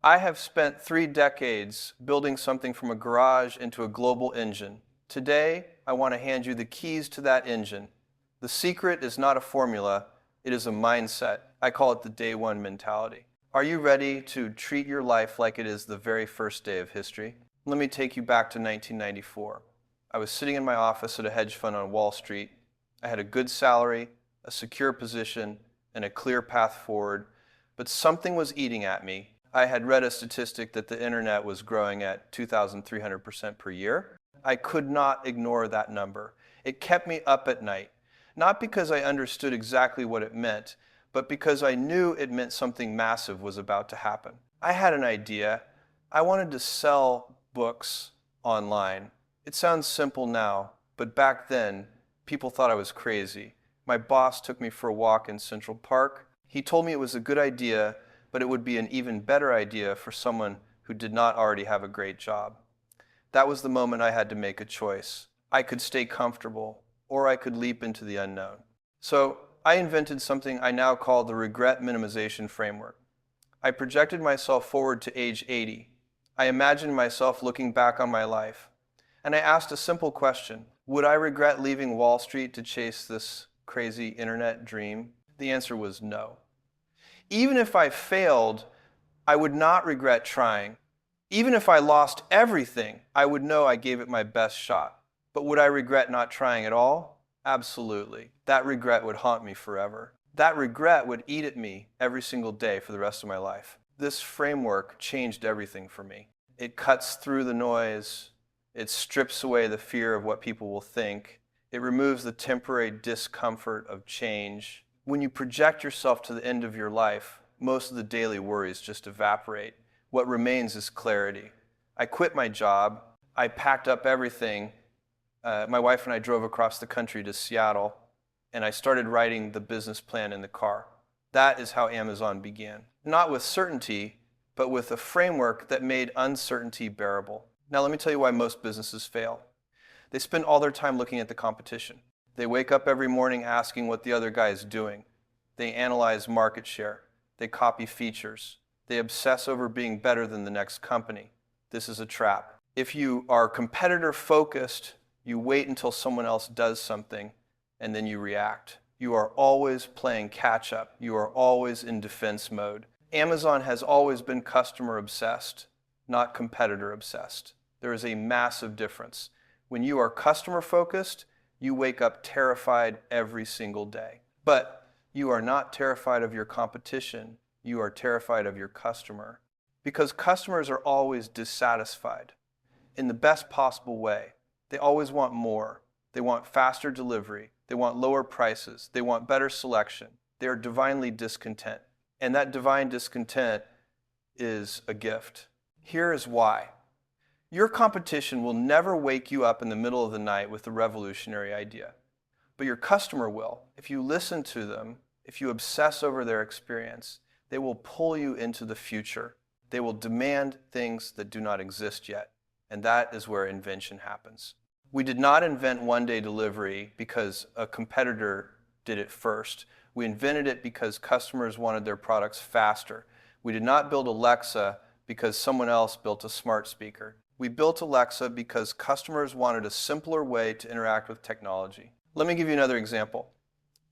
I have spent 3 decades building something from a garage into a global engine. Today, I want to hand you the keys to that engine. The secret is not a formula, it is a mindset. I call it the day one mentality. Are you ready to treat your life like it is the very first day of history? Let me take you back to 1994. I was sitting in my office at a hedge fund on Wall Street. I had a good salary, a secure position, and a clear path forward, but something was eating at me. I had read a statistic that the internet was growing at 2,300% per year. I could not ignore that number. It kept me up at night, not because I understood exactly what it meant, but because I knew it meant something massive was about to happen. I had an idea. I wanted to sell books online. It sounds simple now, but back then, people thought I was crazy. My boss took me for a walk in Central Park. He told me it was a good idea, but it would be an even better idea for someone who did not already have a great job. That was the moment I had to make a choice. I could stay comfortable, or I could leap into the unknown. So I invented something I now call the regret minimization framework. I projected myself forward to age 80. I imagined myself looking back on my life. And I asked a simple question: would I regret leaving Wall Street to chase this crazy internet dream? The answer was no. Even if I failed, I would not regret trying. Even if I lost everything, I would know I gave it my best shot. But would I regret not trying at all? Absolutely. That regret would haunt me forever. That regret would eat at me every single day for the rest of my life. This framework changed everything for me. It cuts through the noise. It strips away the fear of what people will think. It removes the temporary discomfort of change. When you project yourself to the end of your life, most of the daily worries just evaporate. What remains is clarity. I quit my job. I packed up everything. My wife and I drove across the country to Seattle, and I started writing the business plan in the car. That is how Amazon began. Not with certainty, but with a framework that made uncertainty bearable. Now let me tell you why most businesses fail. They spend all their time looking at the competition. They wake up every morning asking what the other guy is doing. They analyze market share. They copy features. They obsess over being better than the next company. This is a trap. If you are competitor focused, you wait until someone else does something and then you react. You are always playing catch up. You are always in defense mode. Amazon has always been customer obsessed, not competitor obsessed. There is a massive difference. When you are customer focused, you wake up terrified every single day. But you are not terrified of your competition. You are terrified of your customer. Because customers are always dissatisfied in the best possible way. They always want more. They want faster delivery. They want lower prices. They want better selection. They are divinely discontent. And that divine discontent is a gift. Here is why. Your competition will never wake you up in the middle of the night with a revolutionary idea. But your customer will. If you listen to them, if you obsess over their experience, they will pull you into the future. They will demand things that do not exist yet. And that is where invention happens. We did not invent one-day delivery because a competitor did it first. We invented it because customers wanted their products faster. We did not build Alexa because someone else built a smart speaker. We built Alexa because customers wanted a simpler way to interact with technology. Let me give you another example.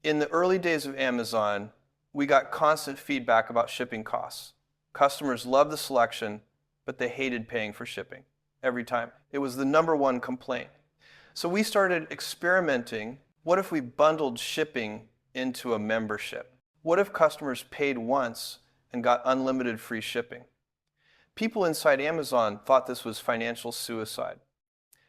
In the early days of Amazon, we got constant feedback about shipping costs. Customers loved the selection, but they hated paying for shipping every time. It was the #1 complaint. So we started experimenting. What if we bundled shipping into a membership? What if customers paid once and got unlimited free shipping? People inside Amazon thought this was financial suicide.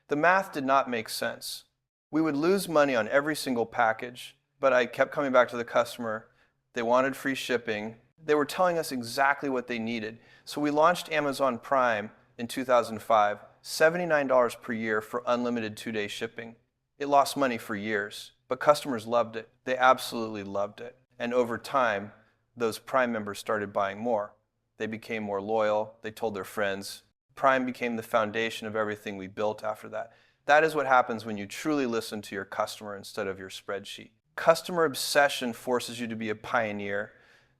The math did not make sense. We would lose money on every single package, but I kept coming back to the customer. They wanted free shipping. They were telling us exactly what they needed. So we launched Amazon Prime in 2005, $79 per year for unlimited 2-day shipping. It lost money for years, but customers loved it. They absolutely loved it. And over time, those Prime members started buying more. They became more loyal. They told their friends. Prime became the foundation of everything we built after that. That is what happens when you truly listen to your customer instead of your spreadsheet. Customer obsession forces you to be a pioneer.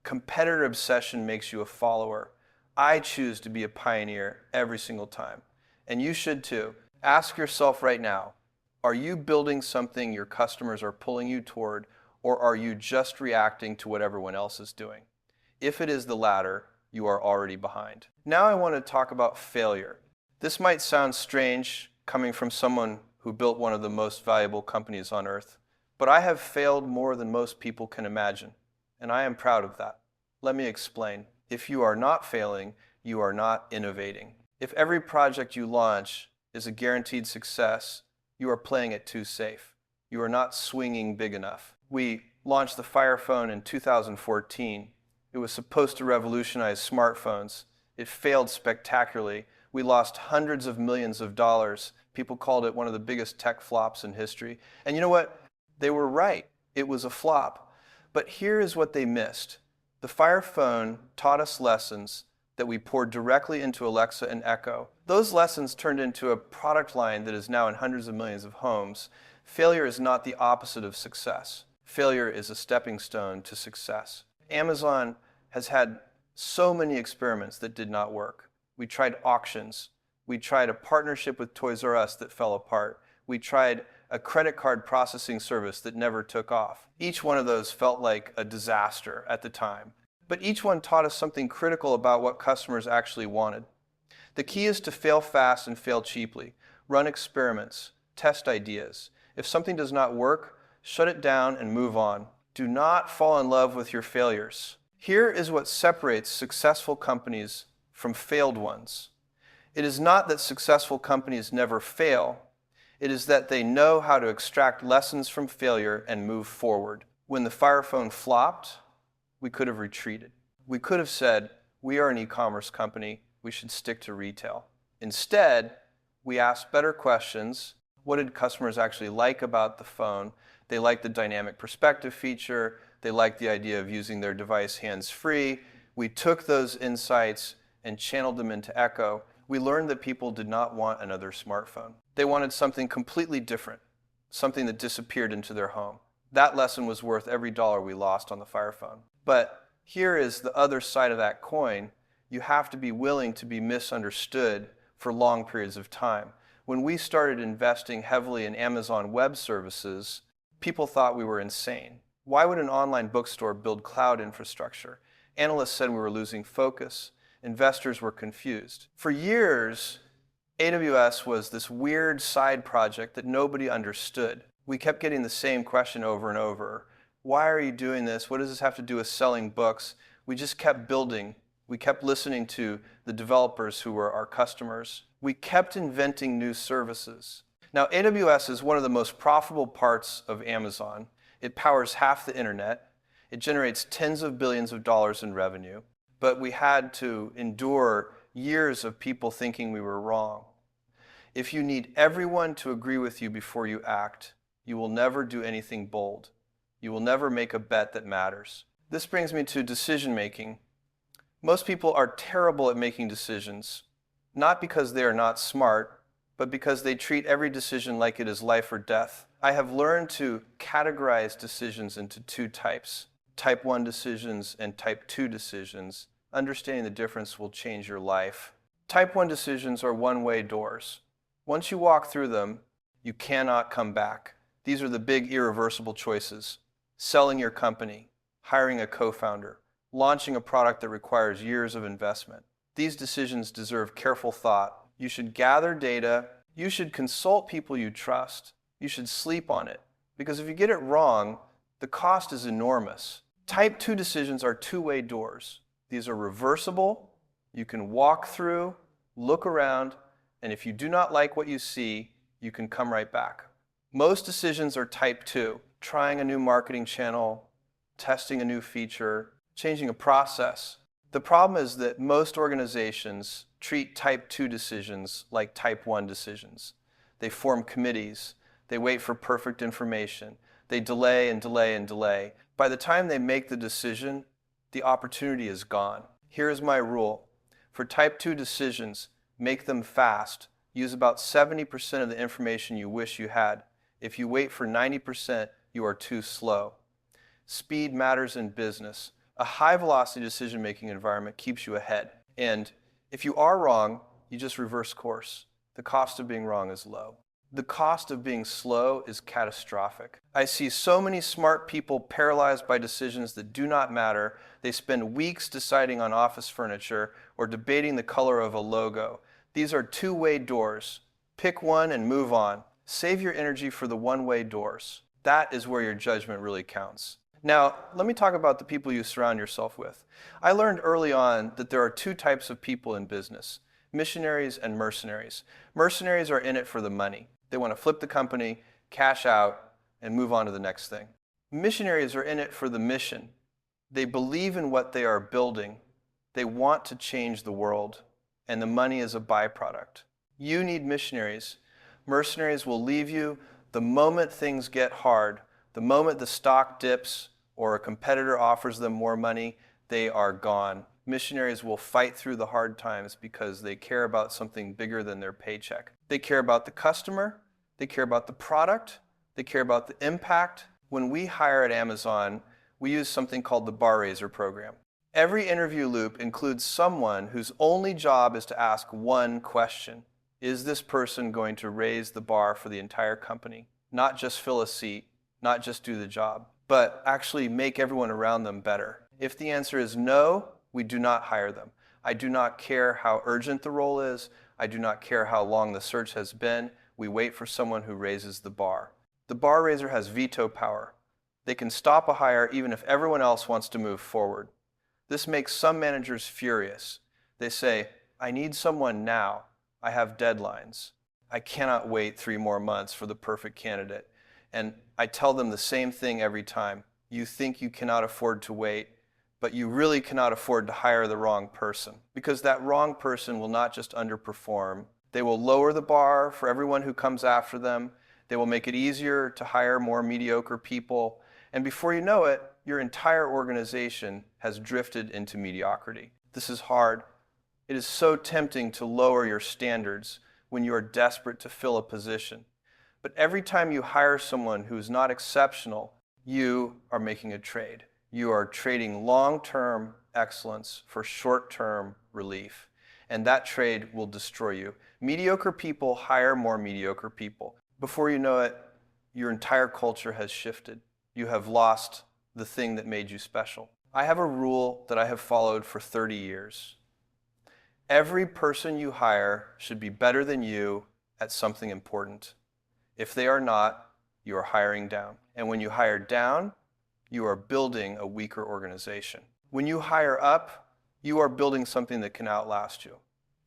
Competitor obsession makes you a follower. I choose to be a pioneer every single time. And you should too. Ask yourself right now, are you building something your customers are pulling you toward, or are you just reacting to what everyone else is doing? If it is the latter, you are already behind. Now I want to talk about failure. This might sound strange coming from someone who built one of the most valuable companies on earth, but I have failed more than most people can imagine, and I am proud of that. Let me explain. If you are not failing, you are not innovating. If every project you launch is a guaranteed success, you are playing it too safe. You are not swinging big enough. We launched the Fire Phone in 2014. It was supposed to revolutionize smartphones. It failed spectacularly. We lost hundreds of millions of dollars. People called it one of the biggest tech flops in history. And you know what? They were right. It was a flop. But here is what they missed. The Fire Phone taught us lessons that we poured directly into Alexa and Echo. Those lessons turned into a product line that is now in hundreds of millions of homes. Failure is not the opposite of success. Failure is a stepping stone to success. Amazon has had so many experiments that did not work. We tried auctions. We tried a partnership with Toys R Us that fell apart. We tried a credit card processing service that never took off. Each one of those felt like a disaster at the time. But each one taught us something critical about what customers actually wanted. The key is to fail fast and fail cheaply. Run experiments. Test ideas. If something does not work, shut it down and move on. Do not fall in love with your failures. Here is what separates successful companies from failed ones. It is not that successful companies never fail. It is that they know how to extract lessons from failure and move forward. When the Fire Phone flopped, we could have retreated. We could have said, we are an e-commerce company, we should stick to retail. Instead, we asked better questions. What did customers actually like about the phone? They liked the dynamic perspective feature. They liked the idea of using their device hands-free. We took those insights and channeled them into Echo. We learned that people did not want another smartphone. They wanted something completely different, something that disappeared into their home. That lesson was worth every dollar we lost on the Fire Phone. But here is the other side of that coin. You have to be willing to be misunderstood for long periods of time. When we started investing heavily in Amazon Web Services, people thought we were insane. Why would an online bookstore build cloud infrastructure? Analysts said we were losing focus. Investors were confused. For years, AWS was this weird side project that nobody understood. We kept getting the same question over and over. Why are you doing this? What does this have to do with selling books? We just kept building. We kept listening to the developers who were our customers. We kept inventing new services. Now, AWS is one of the most profitable parts of Amazon. It powers half the internet. It generates tens of billions of dollars in revenue. But we had to endure years of people thinking we were wrong. If you need everyone to agree with you before you act, you will never do anything bold. You will never make a bet that matters. This brings me to decision making. Most people are terrible at making decisions, not because they are not smart, but because they treat every decision like it is life or death. I have learned to categorize decisions into two types, type 1 decisions and type 2 decisions. Understanding the difference will change your life. Type 1 decisions are one-way doors. Once you walk through them, you cannot come back. These are the big irreversible choices. Selling your company, hiring a co-founder, launching a product that requires years of investment. These decisions deserve careful thought. You should gather data. You should consult people you trust. You should sleep on it. Because if you get it wrong, the cost is enormous. Type 2 decisions are two-way doors. These are reversible. You can walk through, look around, and if you do not like what you see, you can come right back. Most decisions are type 2. Trying a new marketing channel, testing a new feature, changing a process. The problem is that most organizations treat type 2 decisions like type 1 decisions. They form committees. They wait for perfect information. They delay and delay and delay. By the time they make the decision, the opportunity is gone. Here is my rule. For type 2 decisions, make them fast. Use about 70% of the information you wish you had. If you wait for 90%, you are too slow. Speed matters in business. A high-velocity decision-making environment keeps you ahead. And if you are wrong, you just reverse course. The cost of being wrong is low. The cost of being slow is catastrophic. I see so many smart people paralyzed by decisions that do not matter. They spend weeks deciding on office furniture or debating the color of a logo. These are two-way doors. Pick one and move on. Save your energy for the one-way doors. That is where your judgment really counts. Now, let me talk about the people you surround yourself with. I learned early on that there are two types of people in business: missionaries and mercenaries. Mercenaries are in it for the money. They want to flip the company, cash out, and move on to the next thing. Missionaries are in it for the mission. They believe in what they are building. They want to change the world, and the money is a byproduct. You need missionaries. Mercenaries will leave you the moment things get hard. The moment the stock dips or a competitor offers them more money, they are gone. Missionaries will fight through the hard times because they care about something bigger than their paycheck. They care about the customer, they care about the product, they care about the impact. When we hire at Amazon, we use something called the bar raiser program. Every interview loop includes someone whose only job is to ask one question. Is this person going to raise the bar for the entire company? Not just fill a seat, not just do the job, but actually make everyone around them better. If the answer is no, we do not hire them. I do not care how urgent the role is. I do not care how long the search has been. We wait for someone who raises the bar. The bar raiser has veto power. They can stop a hire even if everyone else wants to move forward. This makes some managers furious. They say, I need someone now. I have deadlines. I cannot wait 3 more months for the perfect candidate. And I tell them the same thing every time. You think you cannot afford to wait, but you really cannot afford to hire the wrong person, because that wrong person will not just underperform. They will lower the bar for everyone who comes after them. They will make it easier to hire more mediocre people. And before you know it, your entire organization has drifted into mediocrity. This is hard. It is so tempting to lower your standards when you are desperate to fill a position. But every time you hire someone who is not exceptional, you are making a trade. You are trading long-term excellence for short-term relief. And that trade will destroy you. Mediocre people hire more mediocre people. Before you know it, your entire culture has shifted. You have lost the thing that made you special. I have a rule that I have followed for 30 years. Every person you hire should be better than you at something important. If they are not, you are hiring down. And when you hire down, you are building a weaker organization. When you hire up, you are building something that can outlast you.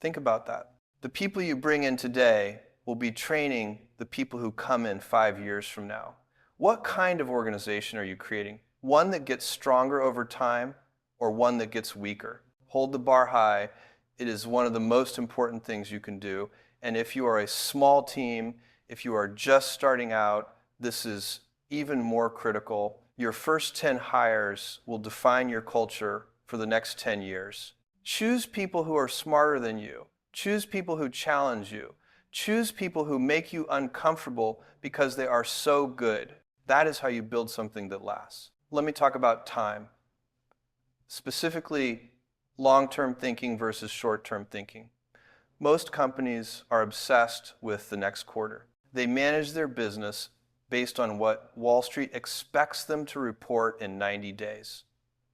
Think about that. The people you bring in today will be training the people who come in 5 years from now. What kind of organization are you creating? One that gets stronger over time, or one that gets weaker? Hold the bar high. It is one of the most important things you can do. And if you are a small team, if you are just starting out, this is even more critical. Your first 10 hires will define your culture for the next 10 years. Choose people who are smarter than you. Choose people who challenge you. Choose people who make you uncomfortable because they are so good. That is how you build something that lasts. Let me talk about time. Specifically, long-term thinking versus short-term thinking. Most companies are obsessed with the next quarter. They manage their business based on what Wall Street expects them to report in 90 days.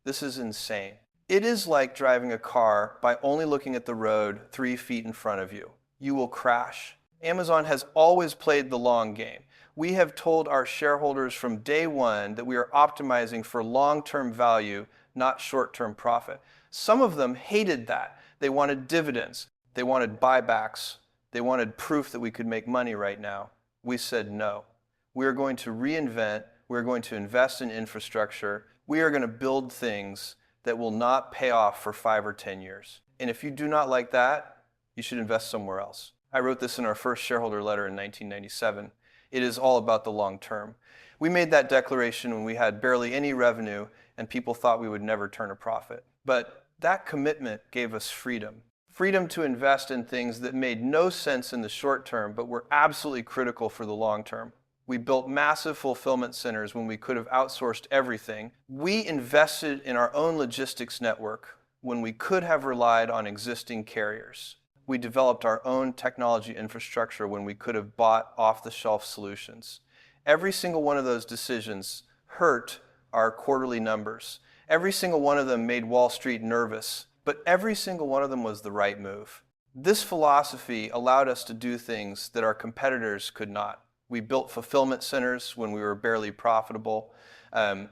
This is insane. It is like driving a car by only looking at the road 3 feet in front of you. You will crash. Amazon has always played the long game. We have told our shareholders from day one that we are optimizing for long-term value, not short-term profit. Some of them hated that. They wanted dividends. They wanted buybacks. They wanted proof that we could make money right now. We said no. We are going to reinvent. We're going to invest in infrastructure. We are going to build things that will not pay off for 5 or 10 years. And if you do not like that, you should invest somewhere else. I wrote this in our first shareholder letter in 1997. It is all about the long term. We made that declaration when we had barely any revenue and people thought we would never turn a profit. But that commitment gave us freedom. Freedom to invest in things that made no sense in the short term, but were absolutely critical for the long term. We built massive fulfillment centers when we could have outsourced everything. We invested in our own logistics network. when we could have relied on existing carriers. We developed our own technology infrastructure when we could have bought off-the-shelf solutions. Every single one of those decisions hurt our quarterly numbers. Every single one of them made Wall Street nervous, but every single one of them was the right move. This philosophy allowed us to do things that our competitors could not. We built fulfillment centers when we were barely profitable.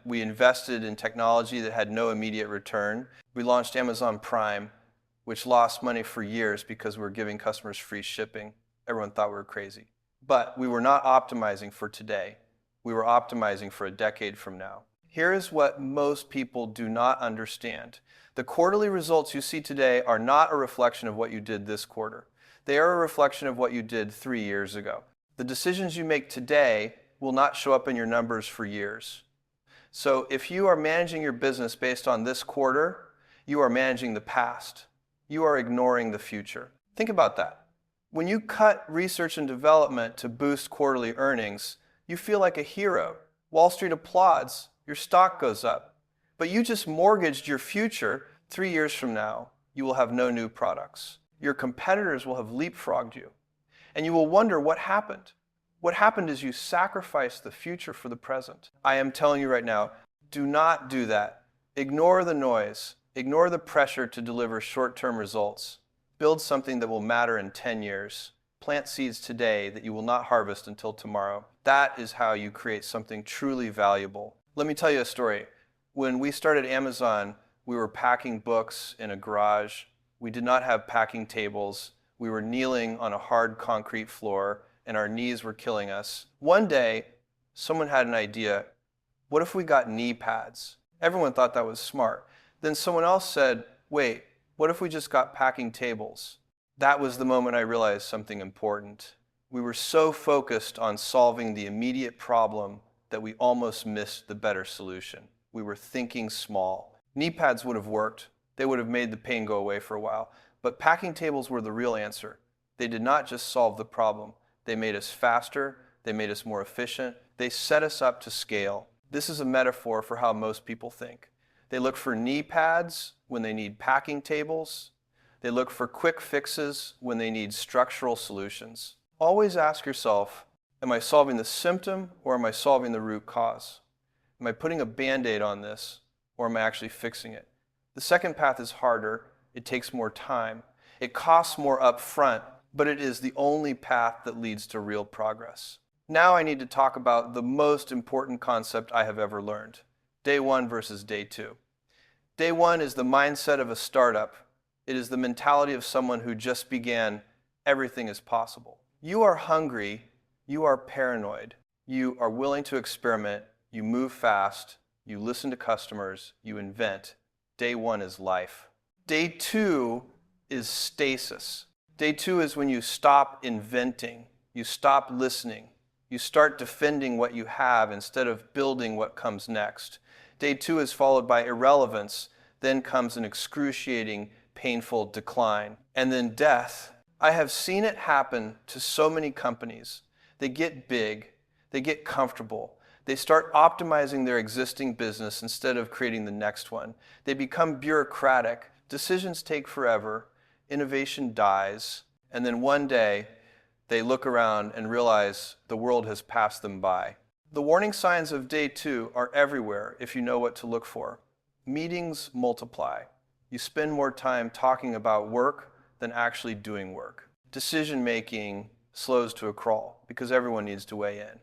We invested in technology that had no immediate return. We launched Amazon Prime, which lost money for years because we were giving customers free shipping. Everyone thought we were crazy. But we were not optimizing for today. We were optimizing for a decade from now. Here is what most people do not understand. The quarterly results you see today are not a reflection of what you did this quarter. They are a reflection of what you did 3 years ago. The decisions you make today will not show up in your numbers for years. So if you are managing your business based on this quarter, you are managing the past. You are ignoring the future. Think about that. When you cut research and development to boost quarterly earnings, you feel like a hero. Wall Street applauds. Your stock goes up. But you just mortgaged your future. 3 years from now, you will have no new products. Your competitors will have leapfrogged you. And you will wonder what happened. What happened is you sacrificed the future for the present. I am telling you right now, do not do that. Ignore the noise. Ignore the pressure to deliver short-term results. Build something that will matter in 10 years. Plant seeds today that you will not harvest until tomorrow. That is how you create something truly valuable. Let me tell you a story. When we started Amazon, we were packing books in a garage. We did not have packing tables. We were kneeling on a hard concrete floor, and our knees were killing us. One day, someone had an idea. What if we got knee pads? Everyone thought that was smart. Then someone else said, wait, what if we just got packing tables? That was the moment I realized something important. We were so focused on solving the immediate problem that we almost missed the better solution. We were thinking small. Knee pads would have worked. They would have made the pain go away for a while. But packing tables were the real answer. They did not just solve the problem. They made us faster. They made us more efficient. They set us up to scale. This is a metaphor for how most people think. They look for knee pads when they need packing tables. They look for quick fixes when they need structural solutions. Always ask yourself, am I solving the symptom or am I solving the root cause? Am I putting a Band-Aid on this or am I actually fixing it? The second path is harder. It takes more time. It costs more up front, but it is the only path that leads to real progress. Now I need to talk about the most important concept I have ever learned. Day one versus day two. Day one is the mindset of a startup. It is the mentality of someone who just began. Everything is possible. You are hungry. You are paranoid. You are willing to experiment. You move fast. You listen to customers. You invent. Day one is life. Day two is stasis. Day two is when you stop inventing. You stop listening. You start defending what you have instead of building what comes next. Day two is followed by irrelevance. Then comes an excruciating, painful decline. And then death. I have seen it happen to so many companies. They get big. They get comfortable. They start optimizing their existing business instead of creating the next one. They become bureaucratic. Decisions take forever. Innovation dies. And then one day, they look around and realize the world has passed them by. The warning signs of day two are everywhere if you know what to look for. Meetings multiply. You spend more time talking about work than actually doing work. Decision-making slows to a crawl because everyone needs to weigh in.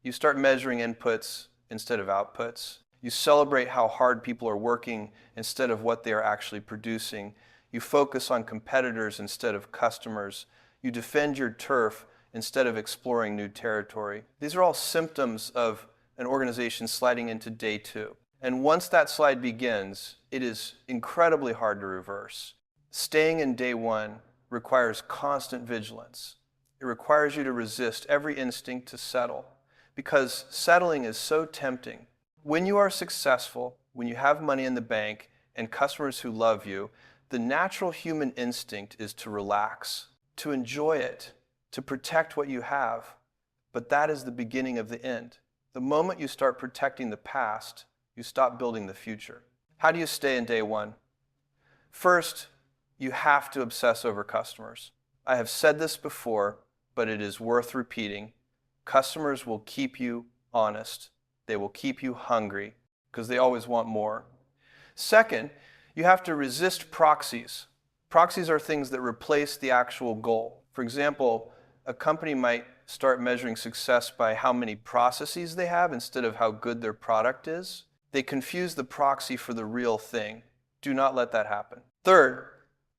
You start measuring inputs instead of outputs. You celebrate how hard people are working instead of what they are actually producing. You focus on competitors instead of customers. You defend your turf instead of exploring new territory. These are all symptoms of an organization sliding into day two. And once that slide begins, it is incredibly hard to reverse. Staying in day one requires constant vigilance. It requires you to resist every instinct to settle, because settling is so tempting. When you are successful, when you have money in the bank and customers who love you, the natural human instinct is to relax, to enjoy it, to protect what you have. But that is the beginning of the end. The moment you start protecting the past, you stop building the future. How do you stay in day one? First, you have to obsess over customers. I have said this before, but it is worth repeating. Customers will keep you honest. They will keep you hungry because they always want more. Second, you have to resist proxies. Proxies are things that replace the actual goal. For example, a company might start measuring success by how many processes they have instead of how good their product is. They confuse the proxy for the real thing. Do not let that happen. Third,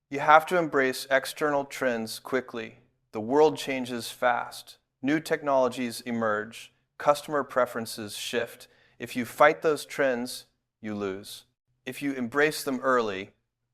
you have to embrace external trends quickly. The world changes fast. New technologies emerge. Customer preferences shift. If you fight those trends, you lose. If you embrace them early,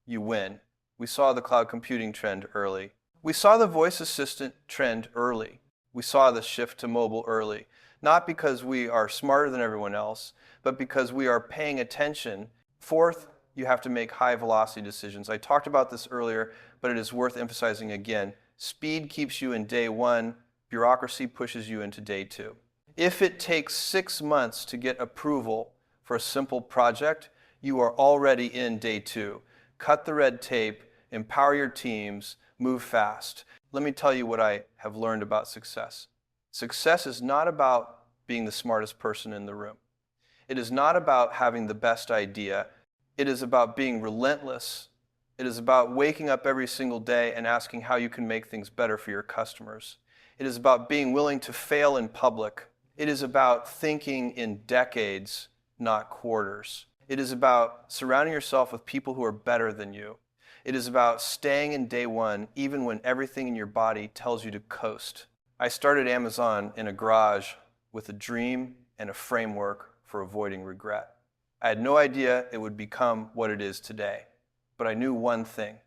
you win. We saw the cloud computing trend early. We saw the voice assistant trend early. We saw the shift to mobile early. Not because we are smarter than everyone else, but because we are paying attention. Fourth, you have to make high velocity decisions. I talked about this earlier, but it is worth emphasizing again. Speed keeps you in day one. Bureaucracy pushes you into day two. If it takes 6 months to get approval for a simple project, you are already in day two. Cut the red tape, empower your teams, move fast. Let me tell you what I have learned about success. Success is not about being the smartest person in the room. It is not about having the best idea. It is about being relentless. It is about waking up every single day and asking how you can make things better for your customers. It is about being willing to fail in public. It is about thinking in decades, not quarters. It is about surrounding yourself with people who are better than you. It is about staying in day one even when everything in your body tells you to coast. I started Amazon in a garage with a dream and a framework for avoiding regret. I had no idea it would become what it is today, but I knew one thing.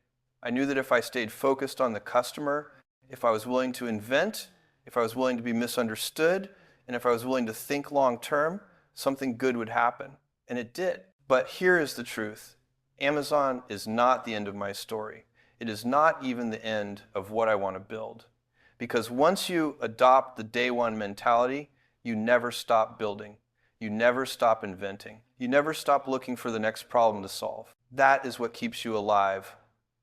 I knew that if I stayed focused on the customer, if I was willing to invent, if I was willing to be misunderstood, and if I was willing to think long term, something good would happen. And it did. But here is the truth. Amazon is not the end of my story. It is not even the end of what I want to build. Because once you adopt the day one mentality, you never stop building. You never stop inventing. You never stop looking for the next problem to solve. That is what keeps you alive.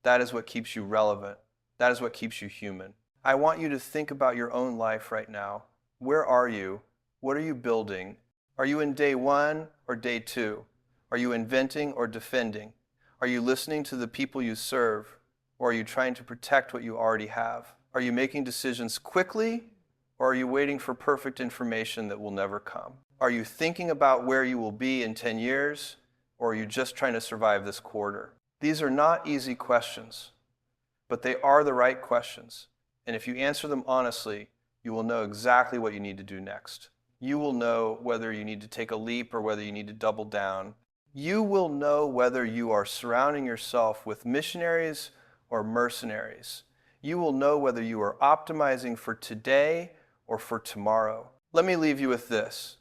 That is what keeps you relevant. That is what keeps you human. I want you to think about your own life right now. Where are you? What are you building? Are you in day one or day two? Are you inventing or defending? Are you listening to the people you serve? Or are you trying to protect what you already have? Are you making decisions quickly? Or are you waiting for perfect information that will never come? Are you thinking about where you will be in 10 years? Or are you just trying to survive this quarter? These are not easy questions, but they are the right questions. And if you answer them honestly, you will know exactly what you need to do next. You will know whether you need to take a leap or whether you need to double down. You will know whether you are surrounding yourself with missionaries or mercenaries. You will know whether you are optimizing for today or for tomorrow. Let me leave you with this.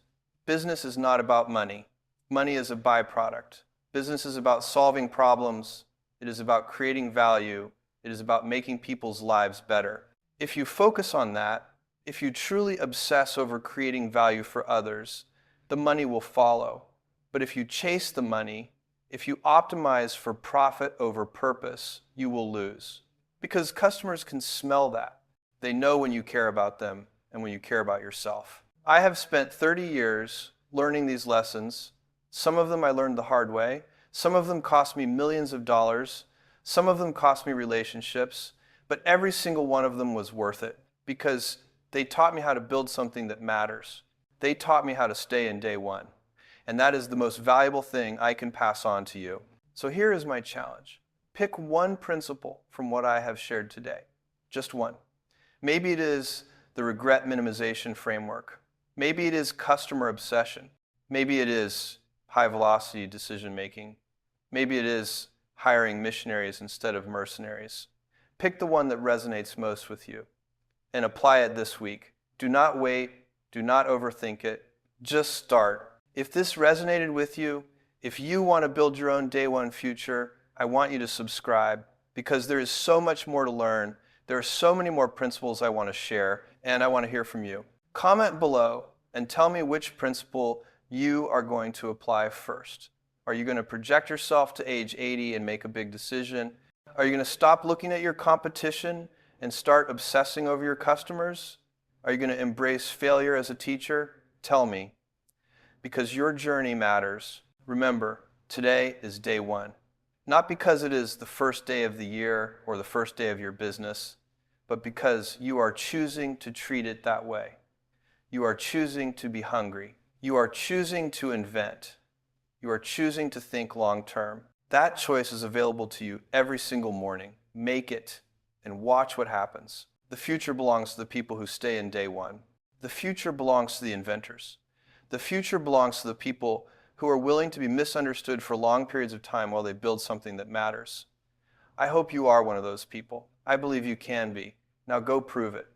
Business is not about money. Money is a byproduct. Business is about solving problems. It is about creating value. It is about making people's lives better. If you focus on that, if you truly obsess over creating value for others, the money will follow. But if you chase the money, if you optimize for profit over purpose, you will lose. Because customers can smell that. They know when you care about them and when you care about yourself. I have spent 30 years learning these lessons. Some of them I learned the hard way. Some of them cost me millions of dollars. Some of them cost me relationships. But every single one of them was worth it because they taught me how to build something that matters. They taught me how to stay in day one. And that is the most valuable thing I can pass on to you. So here is my challenge. Pick one principle from what I have shared today. Just one. Maybe it is the regret minimization framework. Maybe it is customer obsession. Maybe it is high velocity decision making. Maybe it is hiring missionaries instead of mercenaries. Pick the one that resonates most with you and apply it this week. Do not wait. Do not overthink it. Just start. If this resonated with you, if you want to build your own day one future, I want you to subscribe because there is so much more to learn. There are so many more principles I want to share, and I want to hear from you. Comment below and tell me which principle you are going to apply first. Are you going to project yourself to age 80 and make a big decision? Are you going to stop looking at your competition and start obsessing over your customers? Are you going to embrace failure as a teacher? Tell me. Because your journey matters. Remember, today is day one. Not because it is the first day of the year or the first day of your business, but because you are choosing to treat it that way. You are choosing to be hungry. You are choosing to invent. You are choosing to think long term. That choice is available to you every single morning. Make it and watch what happens. The future belongs to the people who stay in day one. The future belongs to the inventors. The future belongs to the people who are willing to be misunderstood for long periods of time while they build something that matters. I hope you are one of those people. I believe you can be. Now go prove it.